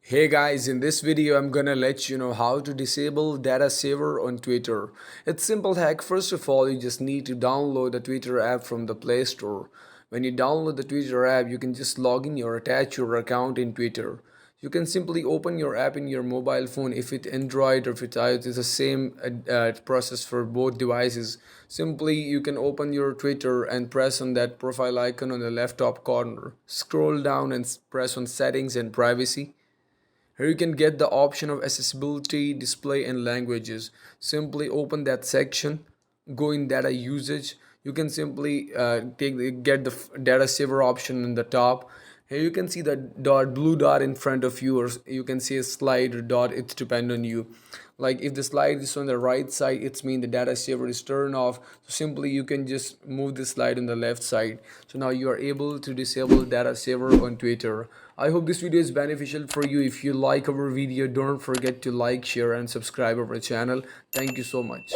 Hey guys, in this video I'm gonna let you know how to disable data saver on Twitter. It's simple hack. First of all, you just need to download the Twitter app from the Play Store. When you download the Twitter app, you can just log in or attach your account in Twitter. You can simply open your app in your mobile phone. If it's Android or if it's iOS, it's the same process for both devices. Simply you can open your Twitter and press on that profile icon on the left top corner. Scroll down and press on settings and privacy. Here you can get the option of accessibility, display and languages. Simply open that section, go in data usage. You can simply get the data saver option in the top. Here you can see the blue dot in front of you, or you can see a slide or dot. It's depend on you. Like if the slide is on the right side, it's mean the data saver is turned off. So simply you can just move the slide on the left side. So now you are able to disable data saver on Twitter. I hope this video is beneficial for you. If you like our video, don't forget to like, share and subscribe our channel. Thank you so much.